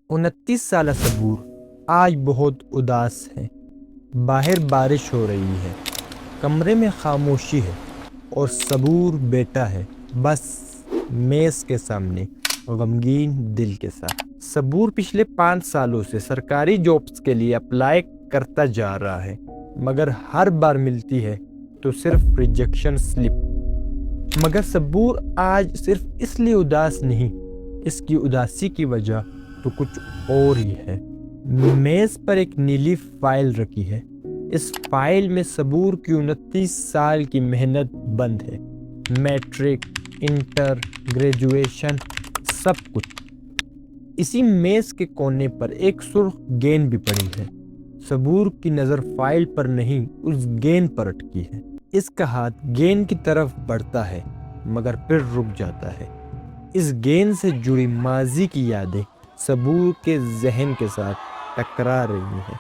29 سالہ صبور آج بہت اداس ہے۔ باہر بارش ہو رہی ہے، کمرے میں خاموشی ہے اور صبور بیٹا ہے بس میز کے سامنے غمگین دل کے ساتھ۔ صبور پچھلے 5 سالوں سے سرکاری جابس کے لیے اپلائی کرتا جا رہا ہے، مگر ہر بار ملتی ہے تو صرف ریجیکشن سلپ۔ مگر صبور آج صرف اس لیے اداس نہیں، اس کی اداسی کی وجہ تو کچھ اور ہی ہے۔ میز پر ایک نیلی فائل رکھی ہے۔ اس فائل میں صبور کی 29 سال کی محنت بند ہے، میٹرک، انٹر، گریجویشن، سب کچھ۔ اسی میز کے کونے پر ایک سرخ گیند بھی پڑی ہے۔ صبور کی نظر فائل پر نہیں، اس گیند پر اٹکی ہے۔ اس کا ہاتھ گیند کی طرف بڑھتا ہے مگر پھر رک جاتا ہے۔ اس گیند سے جڑی ماضی کی یادیں صبور کے ذہن کے ساتھ ٹکرا رہی ہیں۔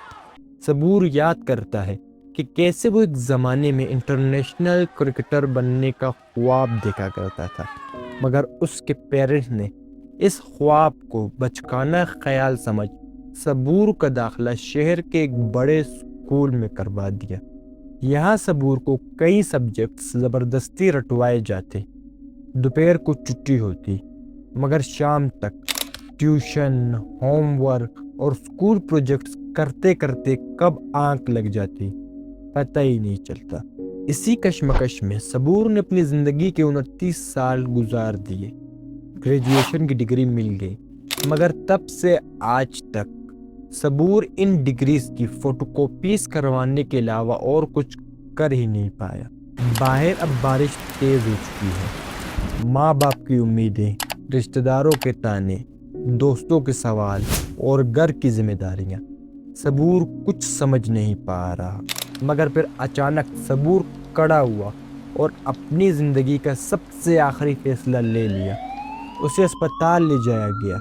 صبور یاد کرتا ہے کہ کیسے وہ ایک زمانے میں انٹرنیشنل کرکٹر بننے کا خواب دیکھا کرتا تھا، مگر اس کے پیرنٹس نے اس خواب کو بچکانہ خیال سمجھ صبور کا داخلہ شہر کے ایک بڑے اسکول میں کروا دیا۔ یہاں صبور کو کئی سبجیکٹس زبردستی رٹوائے جاتے، دوپہر کو چھٹی ہوتی، مگر شام تک ٹیوشن، ہوم ورک اور اسکول پروجیکٹس کرتے کرتے کب آنکھ لگ جاتی پتہ ہی نہیں چلتا۔ اسی کشمکش میں صبور نے اپنی زندگی کے 29 سال گزار دیے۔ گریجویشن کی ڈگری مل گئی، مگر تب سے آج تک صبور ان ڈگریز کی فوٹو کاپیز کروانے کے علاوہ اور کچھ کر ہی نہیں پایا۔ باہر اب بارش تیز ہو چکی ہے۔ ماں باپ کی امیدیں، رشتہ داروں کے تانے، دوستوں کے سوال اور گھر کی ذمہ داریاں۔ صبور کچھ سمجھ نہیں پا رہا، مگر پھر اچانک صبور کھڑا ہوا اور اپنی زندگی کا سب سے آخری فیصلہ لے لیا۔ اسے اسپتال لے جایا گیا،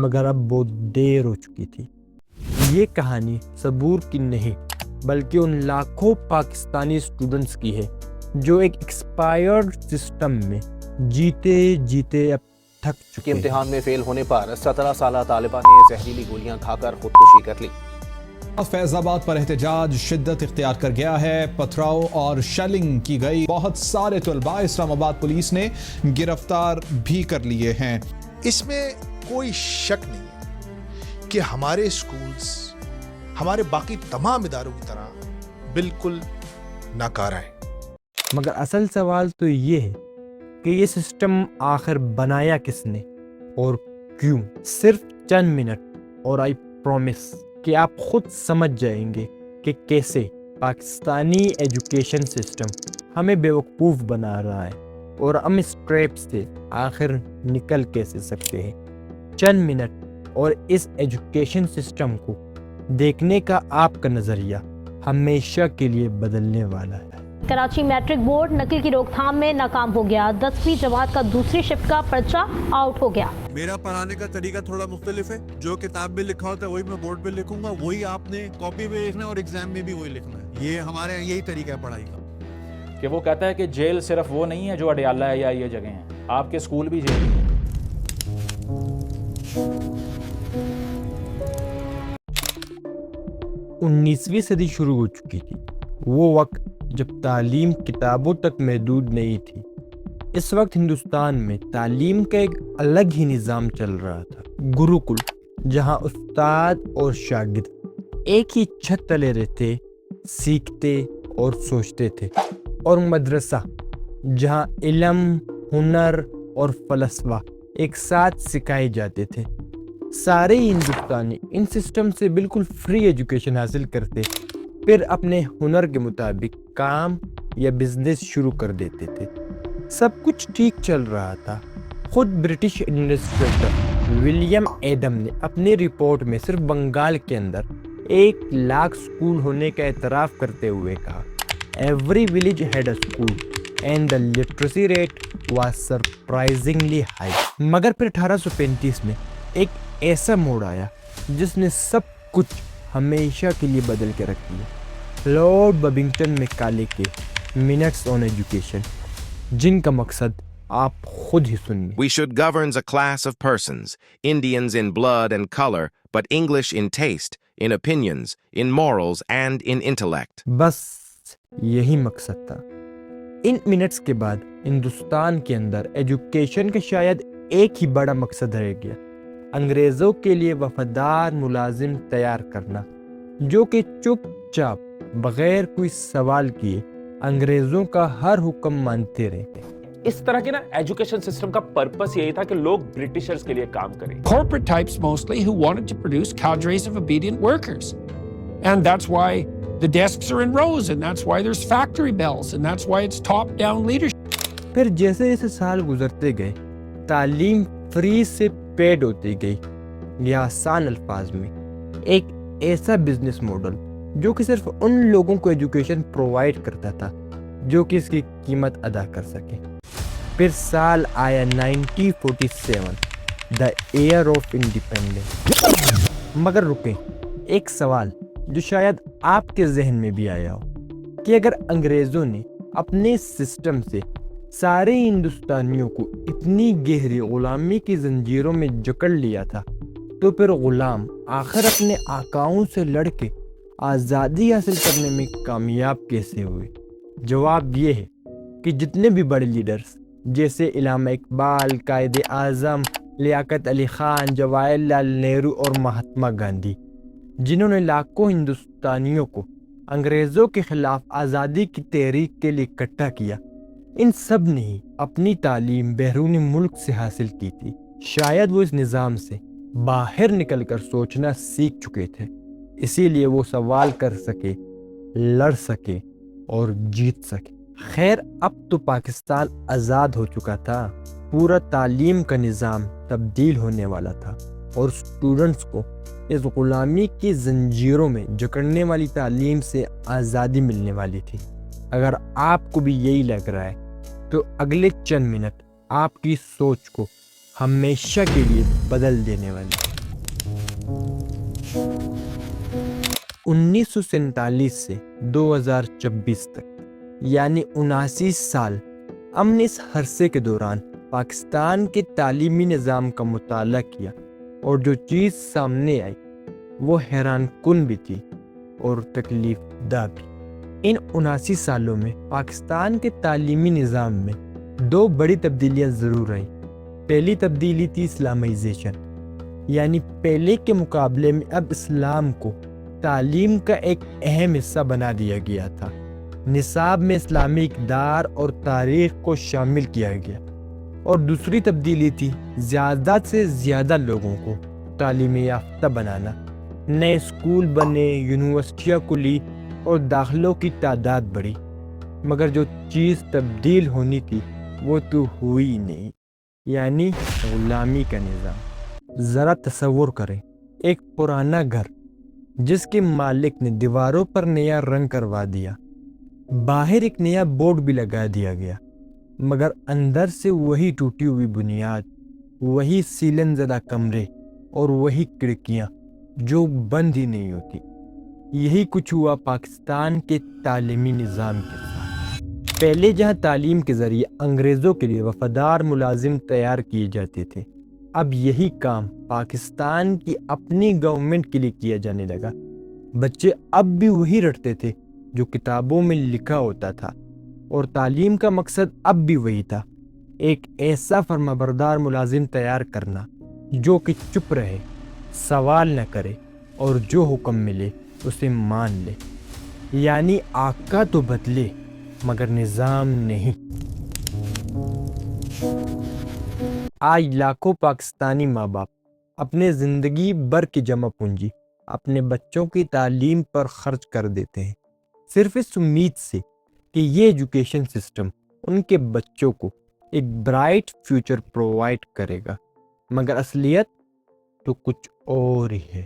مگر اب بہت دیر ہو چکی تھی۔ یہ کہانی صبور کی نہیں، بلکہ ان لاکھوں پاکستانی اسٹوڈنٹس کی ہے جو ایک ایکسپائرڈ سسٹم میں جیتے جیتے اب تھک چکے ہیں۔ امتحان میں فیل ہونے پر 17 سالہ طالبہ نے زہریلی گولیاں کھا کر خودکشی کر لی۔ فیض آباد پر احتجاج شدت اختیار کر گیا ہے، پتھراؤ اور شیلنگ کی گئی، بہت سارے طلباء اسلام آباد پولیس نے گرفتار بھی کر لیے ہیں۔ اس میں کوئی شک نہیں ہے کہ ہمارے اسکولز ہمارے باقی تمام اداروں کی طرح بالکل ناکارہ ہیں۔ مگر اصل سوال تو یہ ہے کہ یہ سسٹم آخر بنایا کس نے اور کیوں؟ صرف چند منٹ اور آئی پرومس کہ آپ خود سمجھ جائیں گے کہ کیسے پاکستانی ایجوکیشن سسٹم ہمیں بیوقوف بنا رہا ہے اور ہم اس ٹریپ سے آخر نکل کیسے سکتے ہیں۔ چند منٹ اور اس ایجوکیشن سسٹم کو دیکھنے کا آپ کا نظریہ ہمیشہ کے لیے بدلنے والا ہے۔ کراچی میٹرک بورڈ نقل کی روک تھام میں ناکام ہو گیا، 10ویں جماعت کا دوسری شفٹ کا پرچہ آؤٹ ہو گیا۔ میرا پڑھانے کا طریقہ تھوڑا مختلف ہے، جو کتاب میں لکھا ہوتا ہے وہی میں بورڈ پہ لکھوں گا، وہی آپ نے کاپی پہ لکھنا ہے اور ایگزام میں بھی وہی لکھنا ہے۔ یہ ہمارے یہاں یہی طریقہ ہے پڑھائی کا۔ کہ وہ کہتا ہے کہ جیل صرف وہ نہیں ہے جو اڈیالہ ہے یا یہ جگہ ہیں، آپ کے اسکول بھی جیل ہیں۔ 19ویں صدی شروع ہو چکی تھی، وہ وقت جب تعلیم کتابوں تک محدود نہیں تھی۔ اس وقت ہندوستان میں تعلیم کا ایک الگ ہی نظام چل رہا تھا، گروکل، جہاں استاد اور شاگرد ایک ہی چھت تلے رہتے، سیکھتے اور سوچتے تھے، اور مدرسہ جہاں علم، ہنر اور فلسفہ ایک ساتھ سکھائے جاتے تھے۔ سارے ہندوستانی ان سسٹم سے بالکل فری ایجوکیشن حاصل کرتے، پھر اپنے ہنر کے مطابق کام یا بزنس شروع کر دیتے تھے۔ سب کچھ ٹھیک چل رہا تھا۔ خود برٹش ایڈمنسٹریٹر ولیم ایڈم نے اپنی رپورٹ میں صرف بنگال کے اندر 1,00,000 اسکول ہونے کا اعتراف کرتے ہوئے کہا، every village had a school and the literacy rate was surprisingly high۔ مگر پھر 1835 میں ایک ایسا موڑ آیا جس نے سب کچھ ہمیشہ کے لیے بدل کے رکھ دیا۔ لارڈ ببنگٹن میکالے کے منٹس آن ایجوکیشن، جن کا مقصد آپ خود ہی سنیے. We should govern a class of persons, Indians in blood and color, but English in taste, in opinions, in morals, and in intellect. بس یہی مقصد تھا. ان منٹس کے بعد ہندوستان کے اندر ایجوکیشن کا شاید ایک ہی بڑا مقصد رہ گیا، انگریزوں کے لیے وفادار ملازم تیار کرنا جو کہ چپ چاپ بغیر کوئی سوال کیے انگریزوں کا ہر حکم مانتے رہتے. اس طرح کے نا ایجوکیشن سسٹم کا پرپس یہی تھا کہ لوگ برٹشرز کے لیے کام کریں. Corporate types mostly who wanted to produce cadres of obedient workers. And that's why the desks are in rows, and that's why there's factory bells, and that's why it's top-down leadership. پھر جیسے جیسے سال گزرتے گئے تعلیم free سے paid ہوتی گئی، یا آسان الفاظ میں ایک ایسا بزنس ماڈل جو کہ صرف ان لوگوں کو ایجوکیشن پرووائڈ کرتا تھا جو کہ اس کی قیمت ادا کر سکے. پھر سال آیا 1947، دا ایئر آف انڈیپینڈنس. مگر رکیں، ایک سوال جو شاید آپ کے ذہن میں بھی آیا ہو کہ اگر انگریزوں نے اپنے سسٹم سے سارے ہندوستانیوں کو اتنی گہری غلامی کی زنجیروں میں جکڑ لیا تھا تو پھر غلام آخر اپنے آقاؤں سے لڑ کے آزادی حاصل کرنے میں کامیاب کیسے ہوئے؟ جواب یہ ہے کہ جتنے بھی بڑے لیڈرز جیسے علامہ اقبال، قائد اعظم لیاقت علی خان، جواہر لال نہرو اور مہاتما گاندھی، جنہوں نے لاکھوں ہندوستانیوں کو انگریزوں کے خلاف آزادی کی تحریک کے لیے اکٹھا کیا، ان سب نے ہی اپنی تعلیم بیرون ملک سے حاصل کی تھی. شاید وہ اس نظام سے باہر نکل کر سوچنا سیکھ چکے تھے، اسی لیے وہ سوال کر سکے، لڑ سکے اور جیت سکے. خیر اب تو پاکستان آزاد ہو چکا تھا، پورا تعلیم کا نظام تبدیل ہونے والا تھا اور اسٹوڈنٹس کو اس غلامی کی زنجیروں میں جکڑنے والی تعلیم سے آزادی ملنے والی تھی. اگر آپ کو بھی یہی لگ رہا ہے تو اگلے چند منٹ آپ کی سوچ کو ہمیشہ کے لیے بدل دینے والی. 1947 سے 2024 تک یعنی 79 سال ہم نے اس عرصے کے دوران پاکستان کے تعلیمی نظام کا مطالعہ کیا اور جو چیز سامنے آئی وہ حیران کن بھی تھی اور تکلیف دہ بھی. ان 79 سالوں میں پاکستان کے تعلیمی نظام میں دو بڑی تبدیلیاں ضرور آئیں. پہلی تبدیلی تھی اسلامائزیشن، یعنی پہلے کے مقابلے میں اب اسلام کو تعلیم کا ایک اہم حصہ بنا دیا گیا تھا. نصاب میں اسلامی اقدار اور تاریخ کو شامل کیا گیا. اور دوسری تبدیلی تھی زیادہ سے زیادہ لوگوں کو تعلیم یافتہ بنانا. نئے اسکول بنے، یونیورسٹیاں کھلی اور داخلوں کی تعداد بڑھی، مگر جو چیز تبدیل ہونی تھی وہ تو ہوئی نہیں، یعنی غلامی کا نظام. ذرا تصور کریں ایک پرانا گھر جس کے مالک نے دیواروں پر نیا رنگ کروا دیا، باہر ایک نیا بورڈ بھی لگا دیا گیا، مگر اندر سے وہی ٹوٹی ہوئی بنیاد، وہی سیلن زدہ کمرے اور وہی کھڑکیاں جو بند ہی نہیں ہوتی. یہی کچھ ہوا پاکستان کے تعلیمی نظام کے ساتھ. پہلے جہاں تعلیم کے ذریعے انگریزوں کے لیے وفادار ملازم تیار کیے جاتے تھے، اب یہی کام پاکستان کی اپنی گورنمنٹ کے لیے کیا جانے لگا. بچے اب بھی وہی رٹتے تھے جو کتابوں میں لکھا ہوتا تھا، اور تعلیم کا مقصد اب بھی وہی تھا، ایک ایسا فرمانبردار ملازم تیار کرنا جو کہ چپ رہے، سوال نہ کرے اور جو حکم ملے اسے مان لے. یعنی آقا تو بدلے مگر نظام نہیں. آج لاکھوں پاکستانی ماں باپ اپنے زندگی بھر کی جمع پونجی اپنے بچوں کی تعلیم پر خرچ کر دیتے ہیں، صرف اس امید سے کہ یہ ایجوکیشن سسٹم ان کے بچوں کو ایک برائٹ فیوچر پرووائڈ کرے گا، مگر اصلیت تو کچھ اور ہی ہے.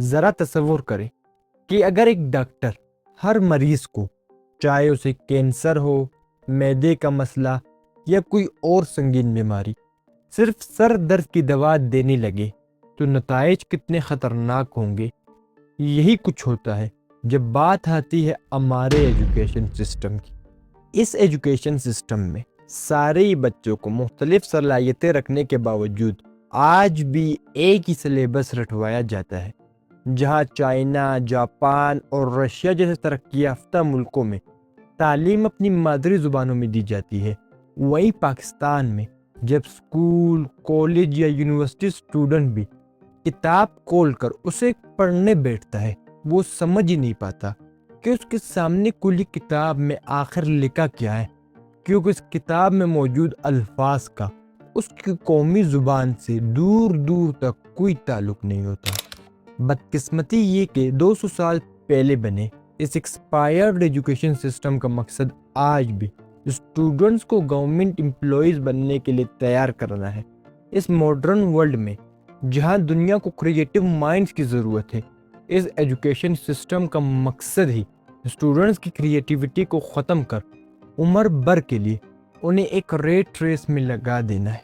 ذرا تصور کریں کہ اگر ایک ڈاکٹر ہر مریض کو، چاہے اسے کینسر ہو، معدے کا مسئلہ یا کوئی اور سنگین بیماری، صرف سر درد کی دوا دینے لگے تو نتائج کتنے خطرناک ہوں گے. یہی کچھ ہوتا ہے جب بات آتی ہے ہمارے ایجوکیشن سسٹم کی. اس ایجوکیشن سسٹم میں سارے ہی بچوں کو مختلف صلاحیتیں رکھنے کے باوجود آج بھی ایک ہی سلیبس رٹوایا جاتا ہے. جہاں چائنا، جاپان اور رشیا جیسے ترقی یافتہ ملکوں میں تعلیم اپنی مادری زبانوں میں دی جاتی ہے، وہیں پاکستان میں جب اسکول، کالج یا یونیورسٹی اسٹوڈنٹ بھی کتاب کھول کر اسے پڑھنے بیٹھتا ہے، وہ سمجھ ہی نہیں پاتا کہ اس کے سامنے کھلی کتاب میں آخر لکھا کیا ہے، کیونکہ اس کتاب میں موجود الفاظ کا اس کی قومی زبان سے دور دور تک کوئی تعلق نہیں ہوتا. بدقسمتی یہ کہ 200 سال پہلے بنے اس ایکسپائرڈ ایجوکیشن سسٹم کا مقصد آج بھی اسٹوڈنٹس کو گورنمنٹ امپلائیز بننے کے لیے تیار کرنا ہے. اس ماڈرن ورلڈ میں جہاں دنیا کو کریٹیو مائنڈز کی ضرورت ہے، اس ایجوکیشن سسٹم کا مقصد ہی اسٹوڈنٹس کی کریٹیوٹی کو ختم کر عمر بھر کے لیے انہیں ایک ریٹ ریس میں لگا دینا ہے.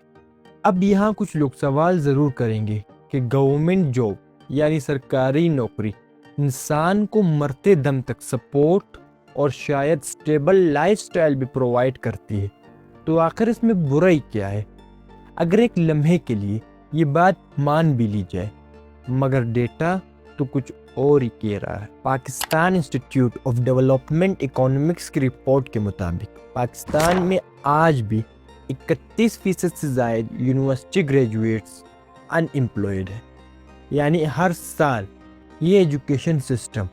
اب یہاں کچھ لوگ سوال ضرور کریں گے کہ گورنمنٹ جاب یعنی سرکاری نوکری انسان کو مرتے دم تک سپورٹ اور شاید سٹیبل لائف سٹائل بھی پرووائڈ کرتی ہے، تو آخر اس میں برائی کیا ہے؟ اگر ایک لمحے کے لیے یہ بات مان بھی لی جائے، مگر ڈیٹا تو کچھ اور ہی کہہ رہا ہے. Pakistan institute of development economics کی رپورٹ کے مطابق پاکستان میں آج بھی 31% سے زائد یونیورسٹی گریجویٹس ان امپلائڈ ہیں. یعنی ہر سال یہ ایجوکیشن سسٹم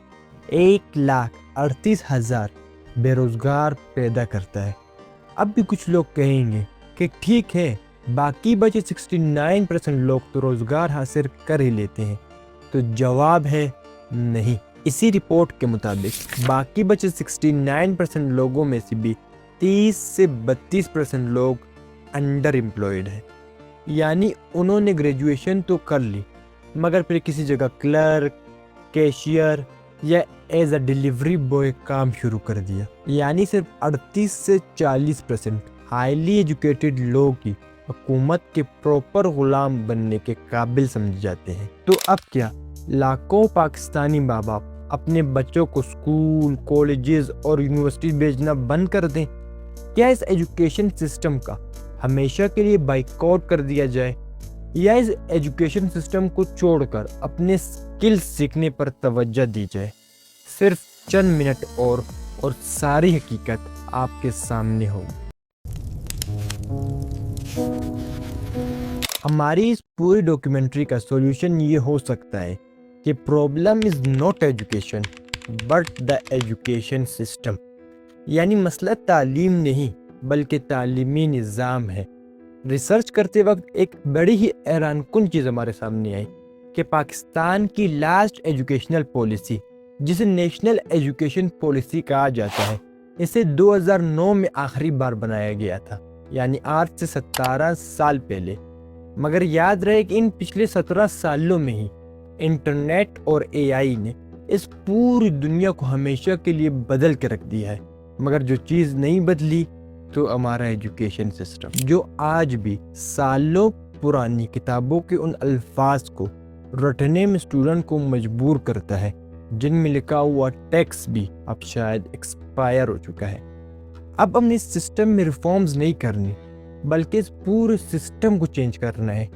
1,38,000 بے روزگار پیدا کرتا ہے. اب بھی کچھ لوگ کہیں گے کہ ٹھیک ہے، باقی بچے 69% لوگ تو روزگار حاصل کر ہی لیتے ہیں. تو جواب ہے نہیں. اسی رپورٹ کے مطابق باقی بچے 69% لوگوں میں سے بھی 30 سے 32% لوگ انڈر امپلائڈ ہیں. یعنی انہوں نے گریجویشن تو کر لی، مگر پھر کسی جگہ کلرک، کیشیئر یا ایز اے ڈیلیوری بوائے کام شروع کر دیا. یعنی صرف 38 سے 40% ہائیلی ایجوکیٹڈ لوگ ہی حکومت کے پراپر غلام بننے کے قابل سمجھے جاتے ہیں. تو اب کیا لاکھوں پاکستانی ماں باپ اپنے بچوں کو اسکول، کالجز اور یونیورسٹی بھیجنا بند کر دیں؟ کیا اس ایجوکیشن سسٹم کا ہمیشہ کے لیے بائیکاٹ کر دیا جائے، یا اس ایجوکیشن سسٹم کو چھوڑ کر اپنے سکل سیکھنے پر توجہ دی جائے؟ صرف چند منٹ اور ساری حقیقت آپ کے سامنے ہوگی. ہماری اس پوری ڈاکیومنٹری کا سولوشن یہ ہو سکتا ہے کہ problem is not education but the education system. یعنی مسئلہ تعلیم نہیں بلکہ تعلیمی نظام ہے. ریسرچ کرتے وقت ایک بڑی ہی حیران کن چیز ہمارے سامنے آئی کہ پاکستان کی لاسٹ ایجوکیشنل پالیسی، جسے نیشنل ایجوکیشن پالیسی کہا جاتا ہے، اسے 2009 میں آخری بار بنایا گیا تھا، یعنی آج سے 17 سال پہلے. مگر یاد رہے کہ ان پچھلے 17 سالوں میں ہی انٹرنیٹ اور اے آئی نے اس پوری دنیا کو ہمیشہ کے لیے بدل کے رکھ دیا ہے. مگر جو چیز نہیں بدلی تو ہمارا ایجوکیشن سسٹم، جو آج بھی سالوں پرانی کتابوں کے ان الفاظ کو رٹنے میں اسٹوڈنٹ کو مجبور کرتا ہے جن میں لکھا ہوا ٹیکسٹ بھی اب شاید ایکسپائر ہو چکا ہے. اب ہم نے اس سسٹم میں ریفارمز نہیں کرنی بلکہ اس پورے سسٹم کو چینج کرنا ہے،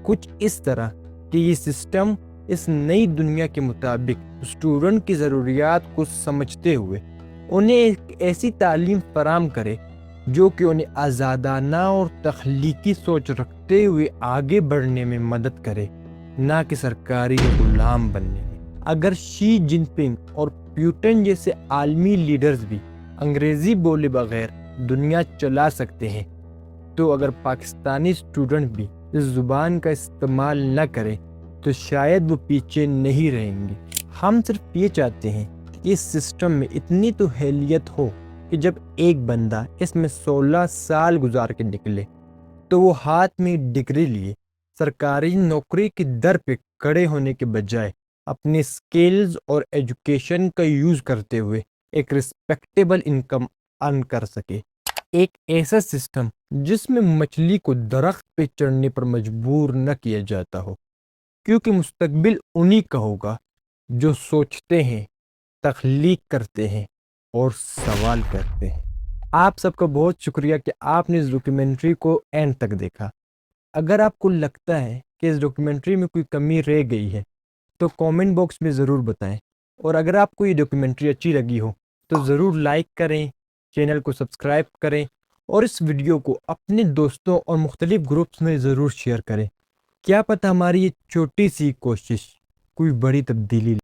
کچھ اس طرح کہ یہ سسٹم اس نئی دنیا کے مطابق اسٹوڈنٹ کی ضروریات کو سمجھتے ہوئے انہیں ایک ایسی تعلیم فراہم کرے جو کہ انہیں آزادانہ اور تخلیقی سوچ رکھتے ہوئے آگے بڑھنے میں مدد کرے، نہ کہ سرکاری غلام بننے میں. اگر شی جن پنگ اور پیوٹن جیسے عالمی لیڈرز بھی انگریزی بولے بغیر دنیا چلا سکتے ہیں، تو اگر پاکستانی اسٹوڈنٹ بھی اس زبان کا استعمال نہ کرے تو شاید وہ پیچھے نہیں رہیں گے. ہم صرف یہ چاہتے ہیں کہ اس سسٹم میں اتنی تو اہلیت ہو کہ جب ایک بندہ اس میں 16 سال گزار کے نکلے تو وہ ہاتھ میں ڈگری لیے سرکاری نوکری کے در پہ کھڑے ہونے کے بجائے اپنے سکلز اور ایجوکیشن کا یوز کرتے ہوئے ایک رسپیکٹیبل انکم ارن کر سکے. ایک ایسا سسٹم جس میں مچھلی کو درخت پہ چڑھنے پر مجبور نہ کیا جاتا ہو، کیونکہ مستقبل انہی کا ہوگا جو سوچتے ہیں، تخلیق کرتے ہیں اور سوال کرتے ہیں. آپ سب کا بہت شکریہ کہ آپ نے اس ڈاکیومنٹری کو اینڈ تک دیکھا. اگر آپ کو لگتا ہے کہ اس ڈاکیومنٹری میں کوئی کمی رہ گئی ہے تو کامنٹ باکس میں ضرور بتائیں، اور اگر آپ کو یہ ڈاکیومنٹری اچھی لگی ہو تو ضرور لائک کریں، چینل کو سبسکرائب کریں اور اس ویڈیو کو اپنے دوستوں اور مختلف گروپس میں ضرور شیئر کریں. کیا پتہ ہماری یہ چھوٹی سی کوشش کوئی بڑی تبدیلی